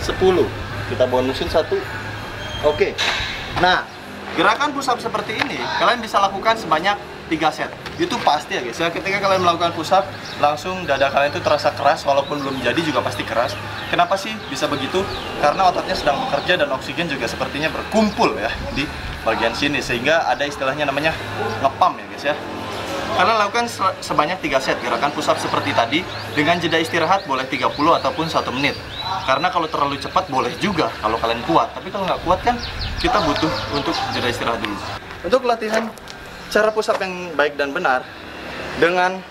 10. Kita bonusin 1. Oke. Nah, gerakan push up seperti ini kalian bisa lakukan sebanyak 3 set. Itu pasti ya guys ya, ketika kalian melakukan push up langsung dada kalian itu terasa keras, walaupun belum jadi juga pasti keras. Kenapa sih bisa begitu? Karena ototnya sedang bekerja dan oksigen juga sepertinya berkumpul ya di bagian sini, sehingga ada istilahnya namanya ngepam ya guys ya. Kalian lakukan sebanyak 3 set gerakan push up seperti tadi, dengan jeda istirahat boleh 30 ataupun 1 menit. Karena kalau terlalu cepat boleh juga kalau kalian kuat, tapi kalau nggak kuat kan kita butuh untuk jeda istirahat dulu. Untuk latihan cara push up yang baik dan benar dengan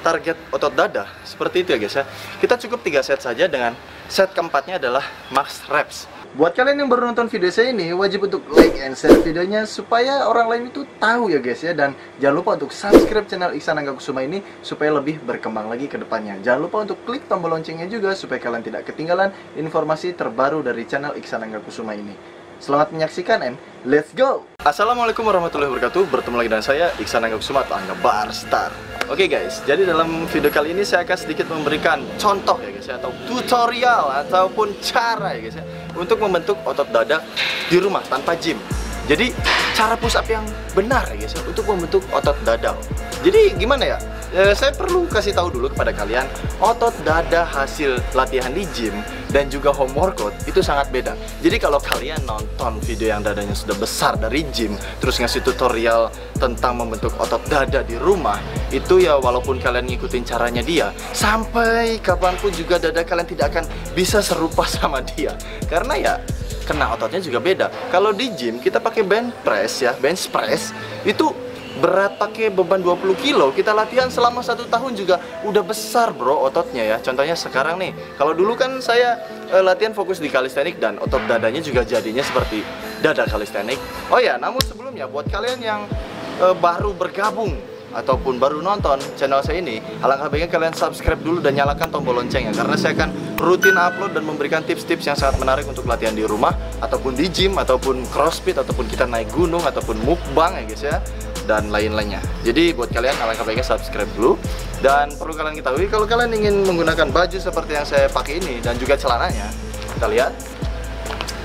target otot dada seperti itu ya guys ya, kita cukup 3 set saja, dengan set keempatnya adalah max reps. Buat kalian yang baru nonton video saya ini, wajib untuk like and share videonya supaya orang lain itu tahu ya guys ya. Dan jangan lupa untuk subscribe channel Iksan Angga Kusuma ini supaya lebih berkembang lagi ke depannya. Jangan lupa untuk klik tombol loncengnya juga supaya kalian tidak ketinggalan informasi terbaru dari channel Iksan Angga Kusuma ini. Selamat menyaksikan and let's go! Assalamualaikum warahmatullahi wabarakatuh. Bertemu lagi dengan saya Iksan Angga Kusuma atau Angga Barstar. Oke guys, jadi dalam video kali ini saya akan sedikit memberikan contoh ya guys ya, atau tutorial ataupun cara ya guys ya, untuk membentuk otot dada di rumah tanpa gym. Jadi cara push up yang benar ya guys ya, untuk membentuk otot dada. Jadi gimana ya? Saya perlu kasih tahu dulu kepada kalian, otot dada hasil latihan di gym dan juga home workout itu sangat beda. Jadi kalau kalian nonton video yang dadanya sudah besar dari gym, terus ngasih tutorial tentang membentuk otot dada di rumah, itu ya walaupun kalian ngikutin caranya dia, sampai kapanpun juga dada kalian tidak akan bisa serupa sama dia. Karena ya kena ototnya juga beda. Kalau di gym kita pakai bench press ya, bench press itu berat, pakai beban 20 kilo, kita latihan selama 1 tahun juga udah besar bro ototnya ya. Contohnya sekarang nih, kalau dulu kan saya latihan fokus di calisthenics dan otot dadanya juga jadinya seperti dada calisthenics. Oh ya, namun sebelumnya buat kalian yang baru bergabung ataupun baru nonton channel saya ini, alangkah baiknya kalian subscribe dulu dan nyalakan tombol loncengnya, karena saya akan rutin upload dan memberikan tips-tips yang sangat menarik untuk latihan di rumah ataupun di gym ataupun crossfit ataupun kita naik gunung ataupun mukbang ya guys ya, dan lain-lainnya. Jadi buat kalian alangkah baiknya subscribe dulu. Dan perlu kalian ketahui, kalau kalian ingin menggunakan baju seperti yang saya pakai ini dan juga celananya, kita lihat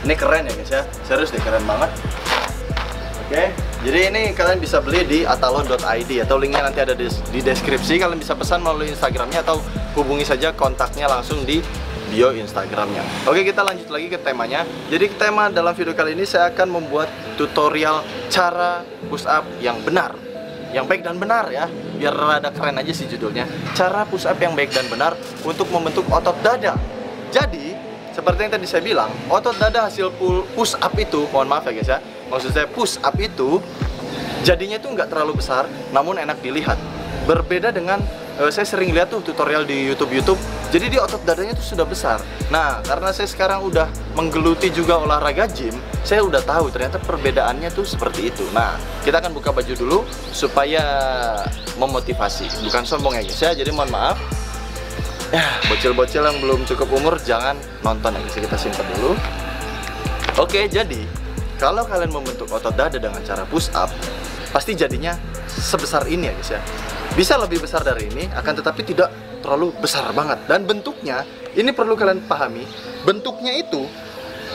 ini keren ya guys ya, serius deh, keren banget. Oke, jadi ini kalian bisa beli di atalo.id atau linknya nanti ada di deskripsi. Kalian bisa pesan melalui Instagramnya atau hubungi saja kontaknya langsung di bio Instagramnya. Oke, kita lanjut lagi ke temanya. Jadi tema dalam video kali ini saya akan membuat tutorial cara push up yang benar, yang baik dan benar ya, biar rada keren aja sih judulnya. Cara push up yang baik dan benar untuk membentuk otot dada. Jadi seperti yang tadi saya bilang, otot dada hasil push up itu, mohon maaf ya guys ya, maksud saya push up itu jadinya tuh nggak terlalu besar, namun enak dilihat. Berbeda dengan saya sering lihat tuh tutorial di YouTube, jadi dia otot dadanya tuh sudah besar. Nah, karena saya sekarang udah menggeluti juga olahraga gym, saya udah tahu ternyata perbedaannya tuh seperti itu. Nah, kita akan buka baju dulu supaya memotivasi, bukan sombong ya guys ya. Jadi mohon maaf ya, bocil-bocil yang belum cukup umur jangan nonton ya guys, kita simpan dulu. Oke, jadi kalau kalian membentuk otot dada dengan cara push up, pasti jadinya sebesar ini ya guys ya. Bisa lebih besar dari ini, akan tetapi tidak terlalu besar banget. Dan bentuknya, ini perlu kalian pahami, bentuknya itu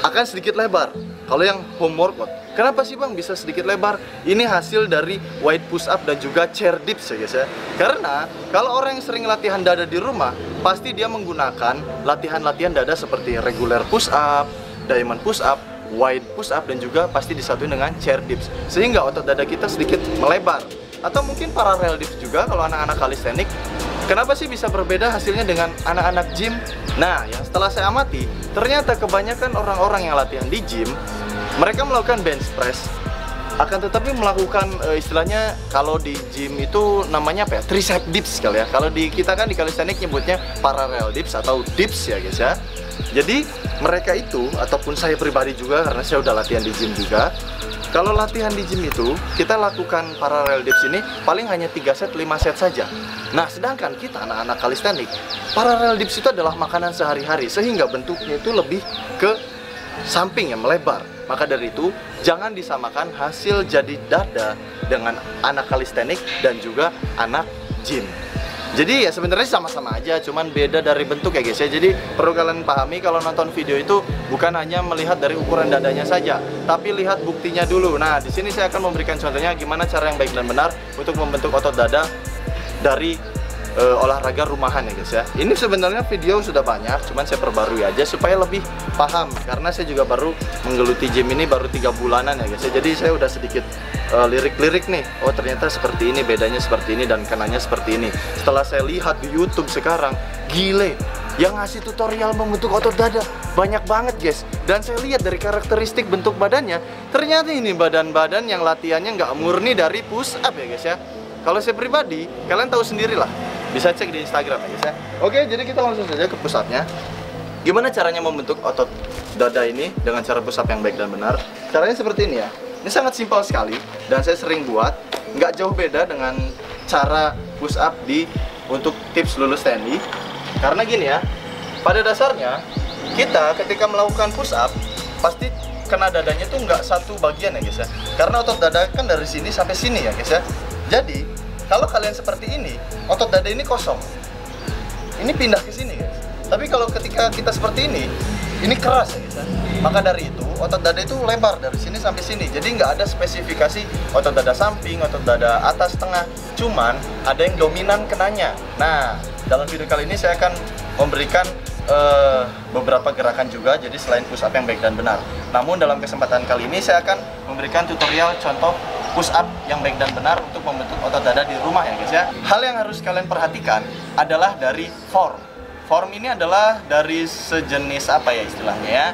akan sedikit lebar. Kalau yang home workout, kenapa sih bang bisa sedikit lebar? Ini hasil dari wide push up dan juga chair dips ya guys ya. Karena kalau orang yang sering latihan dada di rumah, pasti dia menggunakan latihan-latihan dada seperti regular push up, diamond push up, wide push up, dan juga pasti disatuin dengan chair dips, sehingga otot dada kita sedikit melebar. Atau mungkin parallel dips juga kalau anak-anak calisthenics. Kenapa sih bisa berbeda hasilnya dengan anak-anak gym? Nah, yang setelah saya amati, ternyata kebanyakan orang-orang yang latihan di gym, mereka melakukan bench press, akan tetapi melakukan istilahnya kalau di gym itu namanya apa ya, tricep dips kali ya. Kalau di kita kan di calisthenics nyebutnya parallel dips atau dips ya guys ya. Jadi mereka itu, ataupun saya pribadi juga karena saya udah latihan di gym juga, kalau latihan di gym itu kita lakukan parallel dips ini paling hanya 3 set, 5 set saja. Nah, sedangkan kita anak-anak calisthenics, parallel dips itu adalah makanan sehari-hari, sehingga bentuknya itu lebih ke samping ya, melebar. Maka dari itu, jangan disamakan hasil jadi dada dengan anak calisthenics dan juga anak gym. Jadi ya sebenarnya sama-sama aja, cuman beda dari bentuk ya guys ya. Jadi perlu kalian pahami kalau nonton video itu bukan hanya melihat dari ukuran dadanya saja, tapi lihat buktinya dulu. Nah, di sini saya akan memberikan contohnya gimana cara yang baik dan benar untuk membentuk otot dada dari olahraga rumahan ya guys ya. Ini sebenarnya video sudah banyak, cuman saya perbarui aja supaya lebih paham, karena saya juga baru menggeluti gym ini baru 3 bulanan ya guys ya. Jadi saya udah sedikit lirik-lirik nih. Oh ternyata seperti ini, bedanya seperti ini, dan kenanya seperti ini. Setelah saya lihat di YouTube sekarang, gile, yang ngasih tutorial membentuk otot dada banyak banget guys. Dan saya lihat dari karakteristik bentuk badannya, ternyata ini badan-badan yang latihannya nggak murni dari push up ya guys ya. Kalau saya pribadi, kalian tahu sendirilah, bisa cek di Instagram ya guys ya. Oke, jadi kita langsung saja ke push up-nya. Gimana caranya membentuk otot dada ini dengan cara push up yang baik dan benar? Caranya seperti ini ya. Ini sangat simpel sekali dan saya sering buat, nggak jauh beda dengan cara push up untuk tips lulus TNI. Karena gini ya, pada dasarnya kita ketika melakukan push up pasti kena dadanya tuh nggak satu bagian ya guys ya. Karena otot dada kan dari sini sampai sini ya guys ya. Jadi kalau kalian seperti ini, otot dada ini kosong, ini pindah ke sini guys. Tapi kalau ketika kita seperti ini keras ya guys ya. Maka dari itu otot dada itu lebar dari sini sampai sini. Jadi nggak ada spesifikasi otot dada samping, otot dada atas, tengah. Cuman ada yang dominan kenanya. Nah, dalam video kali ini saya akan memberikan beberapa gerakan juga. Jadi selain push up yang baik dan benar. Namun dalam kesempatan kali ini saya akan memberikan tutorial contoh push up yang baik dan benar untuk membentuk otot dada di rumah ya guys ya. Hal yang harus kalian perhatikan adalah dari form. Form ini adalah dari sejenis apa ya istilahnya ya,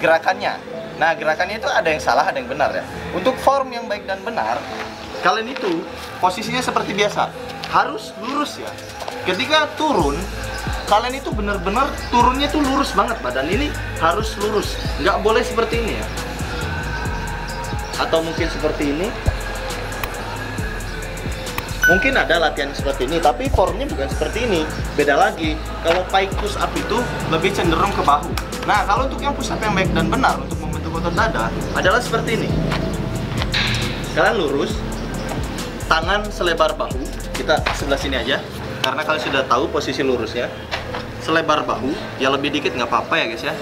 gerakannya. Nah, gerakannya itu ada yang salah, ada yang benar ya. Untuk form yang baik dan benar, kalian itu posisinya seperti biasa, harus lurus ya. Ketika turun, kalian itu benar-benar turunnya tuh lurus banget, badan ini harus lurus, nggak boleh seperti ini ya. Atau mungkin seperti ini. Mungkin ada latihan seperti ini, tapi formnya bukan seperti ini. Beda lagi, kalau pike push up itu lebih cenderung ke bahu. Nah, kalau untuk yang push up yang baik dan benar untuk membentuk otot dada adalah seperti ini. Kalian lurus, tangan selebar bahu. Kita sebelah sini aja, karena kalian sudah tahu posisi lurusnya. Selebar bahu, ya lebih dikit nggak apa-apa ya guys ya.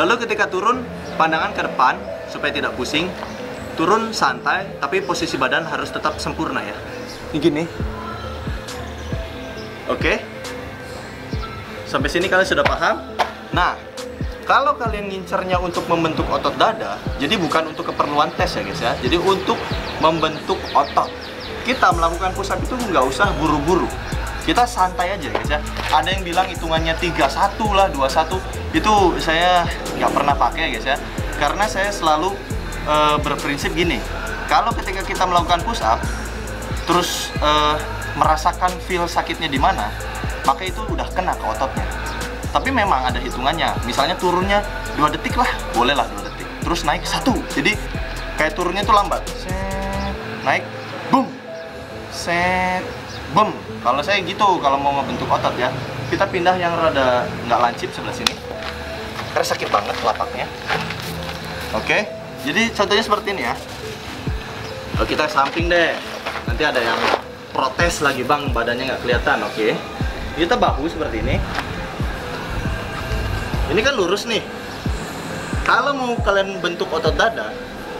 Lalu ketika turun, pandangan ke depan supaya tidak pusing. Turun santai, tapi posisi badan harus tetap sempurna ya. Ini gini. Oke. Sampai sini kalian sudah paham? Nah, kalau kalian ngincernya untuk membentuk otot dada, jadi bukan untuk keperluan tes ya guys ya. Jadi untuk membentuk otot. Kita melakukan push up itu nggak usah buru-buru. Kita santai aja guys ya. Ada yang bilang hitungannya 31 lah, 21. Itu saya nggak pernah pakai guys ya. Karena saya selalu berprinsip gini. Kalau ketika kita melakukan push up terus merasakan feel sakitnya di mana, maka itu udah kena ke ototnya. Tapi memang ada hitungannya. Misalnya turunnya 2 detik lah, boleh lah 2 detik. Terus naik 1. Jadi kayak turunnya itu lambat. Set, naik, boom. Set, boom. Kalau saya gitu, kalau mau ngebentuk otot ya, kita pindah yang rada nggak lancip sebelah sini. Karena sakit banget telapaknya. Oke. Jadi contohnya seperti ini ya. Kalau kita samping deh, nanti ada yang protes lagi bang, badannya nggak kelihatan. Oke, kita bahu seperti ini. Ini kan lurus nih. Kalau mau kalian bentuk otot dada,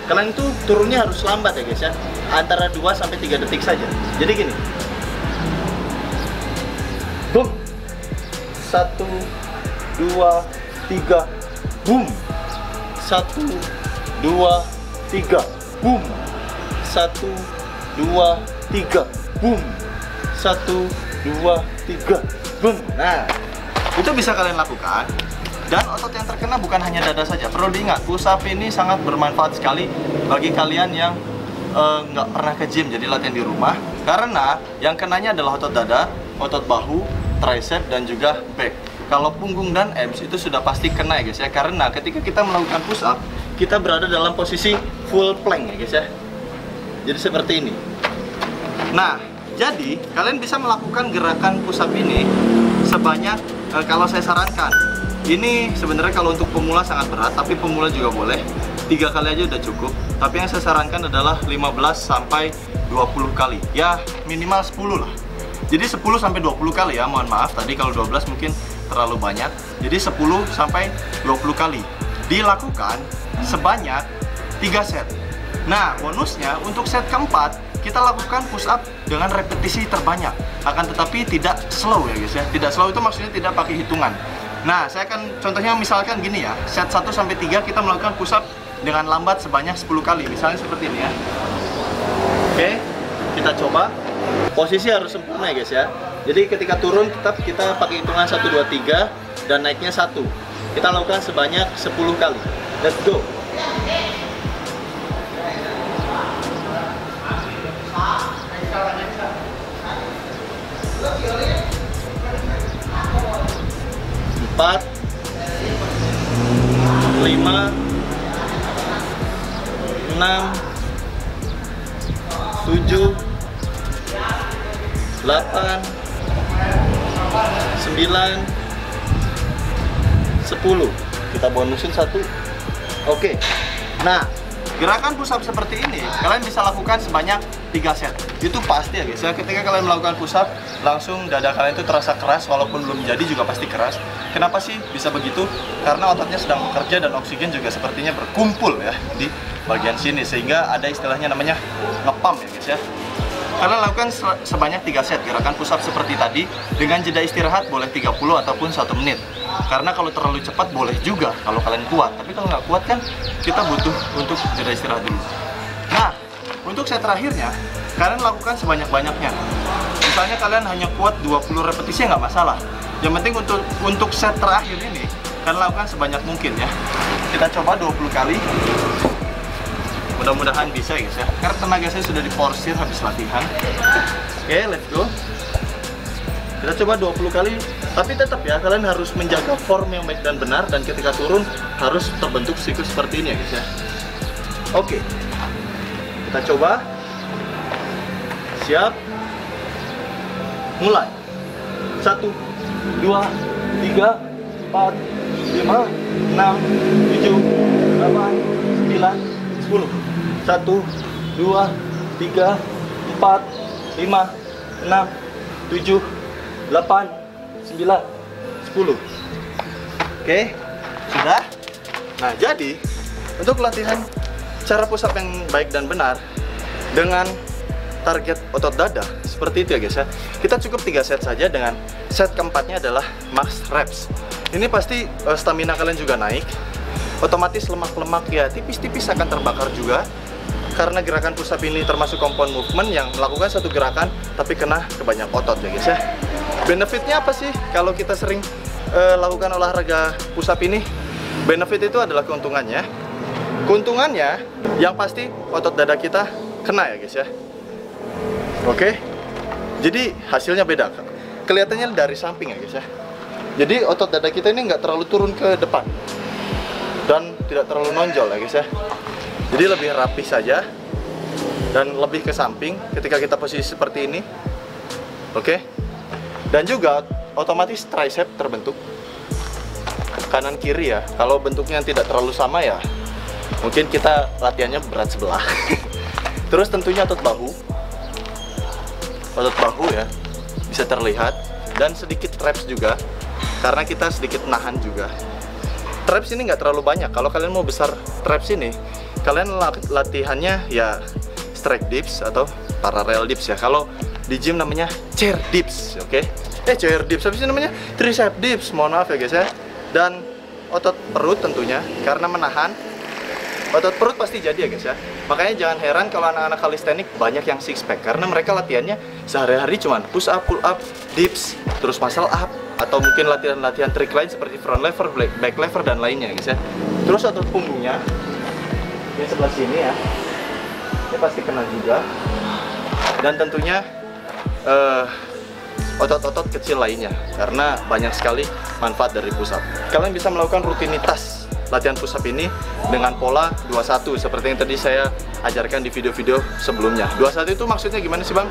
kalian itu turunnya harus lambat ya guys ya. Antara 2 sampai 3 detik saja. Jadi gini. Boom. 1, 2, 3. Boom. 1, 2, 3, boom. 1, 2, 3, boom. 1, 2, 3, boom. Nah, itu bisa kalian lakukan. Dan otot yang terkena bukan hanya dada saja. Perlu diingat, push up ini sangat bermanfaat sekali bagi kalian yang nggak pernah ke gym, jadi latihan di rumah. Karena yang kenanya adalah otot dada, otot bahu, tricep, dan juga back. Kalau punggung dan abs itu sudah pasti kena ya guys ya. Karena ketika kita melakukan push up, kita berada dalam posisi full plank ya guys ya. Jadi seperti ini. Nah, jadi kalian bisa melakukan gerakan push up ini sebanyak kalau saya sarankan. Ini sebenarnya kalau untuk pemula sangat berat, tapi pemula juga boleh. 3 kali aja udah cukup. Tapi yang saya sarankan adalah 15 sampai 20 kali. Ya, minimal 10 lah. Jadi 10 sampai 20 kali ya, mohon maaf tadi kalau 12 mungkin terlalu banyak. Jadi 10 sampai 20 kali dilakukan sebanyak 3 set. Nah, bonusnya untuk set keempat kita lakukan push up dengan repetisi terbanyak. Akan tetapi tidak slow ya guys ya. Tidak slow itu maksudnya tidak pakai hitungan. Nah, saya akan contohnya misalkan gini ya. Set 1 sampai 3 kita melakukan push up dengan lambat sebanyak 10 kali. Misalnya seperti ini ya. Oke, kita coba. Posisi harus sempurna ya guys ya. Jadi ketika turun tetap kita pakai hitungan 1, 2, 3 dan naiknya 1. Kita lakukan sebanyak 10 kali. Let's go. Empat, 5, 6, 7, 8, 9, 10. Kita bonusin 1. Oke. Nah, gerakan push up seperti ini kalian bisa lakukan sebanyak 3 set. Itu pasti ya guys ya. Ketika kalian melakukan push up, langsung dada kalian itu terasa keras, walaupun belum jadi juga pasti keras. Kenapa sih bisa begitu? Karena ototnya sedang bekerja dan oksigen juga sepertinya berkumpul ya di bagian sini, sehingga ada istilahnya namanya ngepam ya guys ya. Kalian lakukan sebanyak 3 set gerakan push up seperti tadi, dengan jeda istirahat boleh 30 ataupun 1 menit. Karena kalau terlalu cepat boleh juga kalau kalian kuat, tapi kalau nggak kuat kan kita butuh untuk jeda istirahat dulu. Nah, untuk set terakhirnya kalian lakukan sebanyak-banyaknya. Misalnya kalian hanya kuat 20 repetisi nggak masalah. Yang penting untuk set terakhir ini kalian lakukan sebanyak mungkin ya. Kita coba 20 kali. Mudah-mudahan bisa ya guys ya, karena tenaga saya sudah diporsir habis latihan. Oke, let's go. Kita coba 20 kali, tapi tetap ya kalian harus menjaga form yang baik dan benar, dan ketika turun harus terbentuk siklus seperti ini ya guys ya. Oke, kita coba. Siap, mulai. 1, 2, 3, 4, 5, 6, 7, 8, 9, 10. 1, 2, 3, 4, 5, 6, 7, 8, 9, 10. Oke, sudah. Nah, jadi untuk latihan cara push up yang baik dan benar dengan target otot dada seperti itu ya guys ya. Kita cukup 3 set saja, dengan set keempatnya adalah max reps. Ini pasti stamina kalian juga naik. Otomatis lemak-lemak ya tipis-tipis akan terbakar juga, karena gerakan push up ini termasuk compound movement yang melakukan satu gerakan tapi kena ke banyak otot ya guys ya. Benefitnya apa sih kalau kita sering lakukan olahraga push up ini? Benefit itu adalah keuntungannya. Keuntungannya yang pasti otot dada kita kena ya guys ya. Oke, jadi hasilnya beda. Kelihatannya dari samping ya guys ya. Jadi otot dada kita ini nggak terlalu turun ke depan dan tidak terlalu nonjol ya guys ya. Jadi lebih rapi saja dan lebih ke samping ketika kita posisi seperti ini. Oke. Dan juga otomatis tricep terbentuk kanan kiri ya. Kalau bentuknya tidak terlalu sama ya mungkin kita latihannya berat sebelah. Terus tentunya otot bahu ya bisa terlihat, dan sedikit traps juga karena kita sedikit nahan juga. Traps ini nggak terlalu banyak. Kalau kalian mau besar traps ini, kalian latihannya ya strike dips atau parallel dips ya. Kalau di gym namanya chair dips, oke? Chair dips, habis ini namanya tricep dips. Mohon maaf ya guys ya. Dan otot perut tentunya, karena menahan otot perut pasti jadi ya guys ya. Makanya jangan heran kalau anak-anak calisthenics banyak yang six pack, karena mereka latihannya sehari-hari cuman push up, pull up, dips, terus muscle up, atau mungkin latihan-latihan trik lain seperti front lever, back lever dan lainnya guys ya. Terus otot punggungnya di sebelah sini ya, ini pasti kena juga. Dan tentunya otot-otot kecil lainnya, karena banyak sekali manfaat dari push up. Kalian bisa melakukan rutinitas latihan push up ini dengan pola 21 seperti yang tadi saya ajarkan di video-video sebelumnya. 21 itu maksudnya gimana sih bang?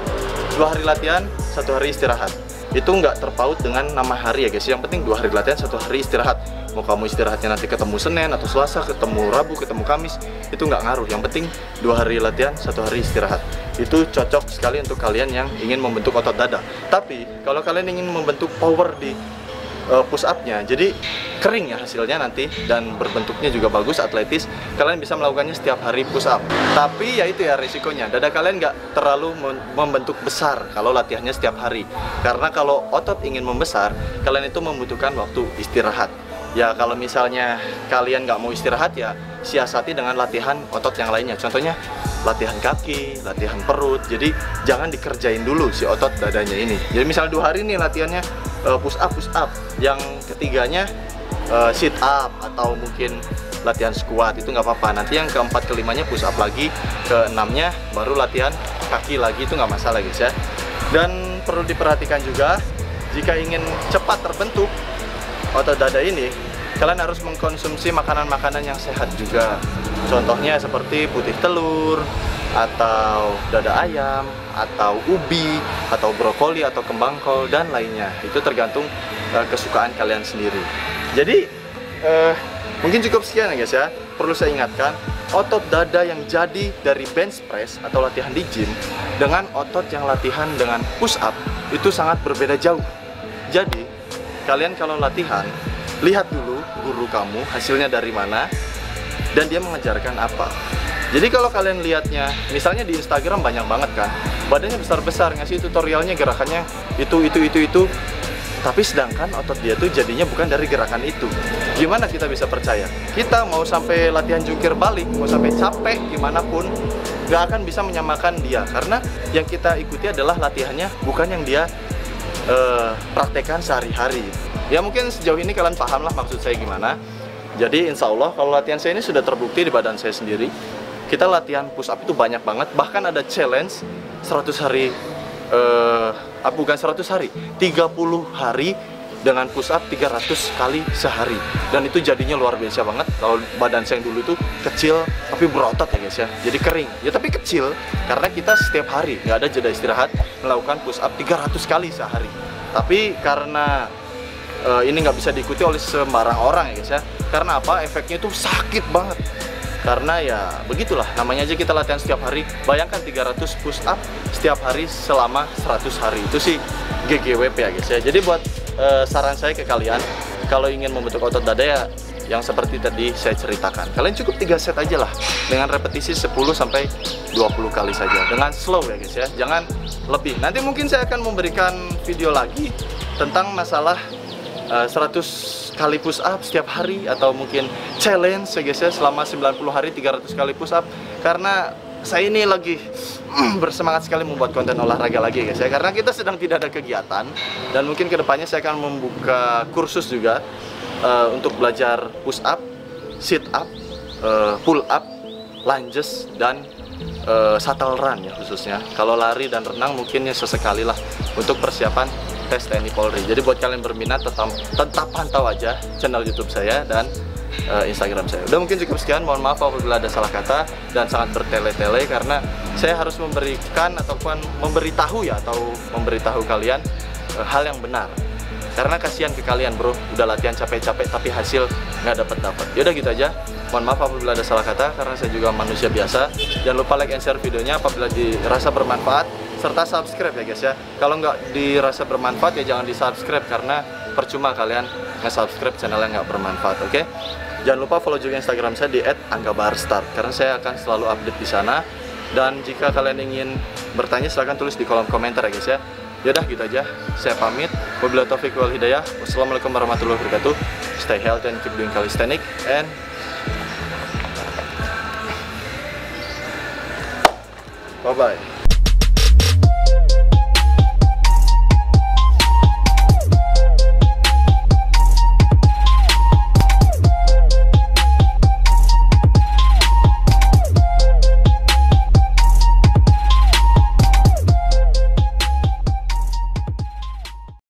2 hari latihan, 1 hari istirahat. itu nggak terpaut dengan nama hari ya guys. Yang penting 2 hari latihan, 1 hari istirahat. Mau kamu istirahatnya nanti ketemu Senin atau Selasa, ketemu Rabu, ketemu Kamis, itu nggak ngaruh. Yang penting 2 hari latihan, 1 hari istirahat. Itu cocok sekali untuk kalian yang ingin membentuk otot dada. Tapi kalau kalian ingin membentuk power di push up-nya, jadi kering ya hasilnya nanti, dan berbentuknya juga bagus, atletis, kalian bisa melakukannya setiap hari push up. Tapi ya itu ya risikonya, dada kalian nggak terlalu membentuk besar kalau latihannya setiap hari. Karena kalau otot ingin membesar, kalian itu membutuhkan waktu istirahat. Ya kalau misalnya kalian nggak mau istirahat, ya siasati dengan latihan otot yang lainnya. Contohnya latihan kaki, latihan perut. Jadi jangan dikerjain dulu si otot dadanya ini. Jadi misalnya 2 hari nih latihannya push up, yang ketiganya sit up atau mungkin latihan squat, itu nggak apa-apa. Nanti yang keempat kelimanya push up lagi, keenamnya baru latihan kaki lagi, itu nggak masalah guys ya. Dan perlu diperhatikan juga, jika ingin cepat terbentuk otot dada ini, kalian harus mengkonsumsi makanan-makanan yang sehat juga. Contohnya seperti putih telur, atau dada ayam, atau ubi, atau brokoli, atau kembang kol, dan lainnya. Itu tergantung kesukaan kalian sendiri. Jadi mungkin cukup sekian ya guys ya. Perlu saya ingatkan, otot dada yang jadi dari bench press atau latihan di gym dengan otot yang latihan dengan push up itu sangat berbeda jauh. Jadi kalian kalau latihan, lihat dulu guru kamu hasilnya dari mana dan dia mengajarkan apa. Jadi kalau kalian lihatnya, misalnya di Instagram banyak banget kan, badannya besar-besar, ngasih tutorialnya gerakannya itu, tapi sedangkan otot dia tuh jadinya bukan dari gerakan itu. Gimana kita bisa percaya? Kita mau sampai latihan jungkir balik, mau sampai capek gimana pun, nggak akan bisa menyamakan dia, karena yang kita ikuti adalah latihannya, bukan yang dia praktekkan sehari-hari. Ya mungkin sejauh ini kalian paham lah maksud saya gimana. Jadi insya Allah kalau latihan saya ini sudah terbukti di badan saya sendiri. Kita latihan push up itu banyak banget, bahkan ada challenge 100 hari, bukan 100 hari, 30 hari dengan push up 300 kali sehari. Dan itu jadinya luar biasa banget. Kalau badan saya yang dulu itu kecil tapi berotot ya guys ya, jadi kering ya tapi kecil, karena kita setiap hari nggak ada jeda istirahat melakukan push up 300 kali sehari. Tapi karena ini nggak bisa diikuti oleh sembarang orang ya guys ya, karena apa? Efeknya itu sakit banget. Karena ya begitulah, namanya aja kita latihan setiap hari. Bayangkan 300 push up setiap hari selama 100 hari, itu sih GGWP ya guys ya. Jadi buat saran saya ke kalian, kalau ingin membentuk otot dada ya yang seperti tadi saya ceritakan, kalian cukup 3 set aja lah, dengan repetisi 10-20 kali saja, dengan slow ya guys ya, jangan lebih. Nanti mungkin saya akan memberikan video lagi tentang masalah 100 kali push up setiap hari, atau mungkin challenge ya guys ya, selama 90 hari 300 kali push up. Karena saya ini lagi bersemangat sekali membuat konten olahraga lagi guys ya, karena kita sedang tidak ada kegiatan. Dan mungkin kedepannya saya akan membuka kursus juga untuk belajar push up, sit up, pull up, lunges, dan shuttle run ya khususnya. Kalau lari dan renang mungkin ya sesekali lah untuk persiapan tes TNI Polri. Jadi buat kalian berminat, tetap pantau aja channel YouTube saya dan Instagram saya. Udah mungkin cukup sekian. Mohon maaf apabila ada salah kata dan sangat bertele-tele, karena saya harus memberikan ataupun memberitahu ya, atau memberitahu kalian hal yang benar. Karena kasihan ke kalian bro, udah latihan capek-capek tapi hasil nggak dapat. Yaudah gitu aja. Mohon maaf apabila ada salah kata, karena saya juga manusia biasa. Jangan lupa like and share videonya apabila dirasa bermanfaat, serta subscribe ya guys ya. Kalau nggak dirasa bermanfaat ya jangan di subscribe, karena percuma kalian nge-subscribe channel yang nggak bermanfaat. Oke? Jangan lupa follow juga Instagram saya di @anggabaharstart, karena saya akan selalu update di sana. Dan jika kalian ingin bertanya silahkan tulis di kolom komentar ya guys ya. Yaudah gitu aja, saya pamit. Wabillahi taufiq wal hidayah. Wassalamualaikum warahmatullahi wabarakatuh. Stay healthy and keep doing calisthenics, and bye bye.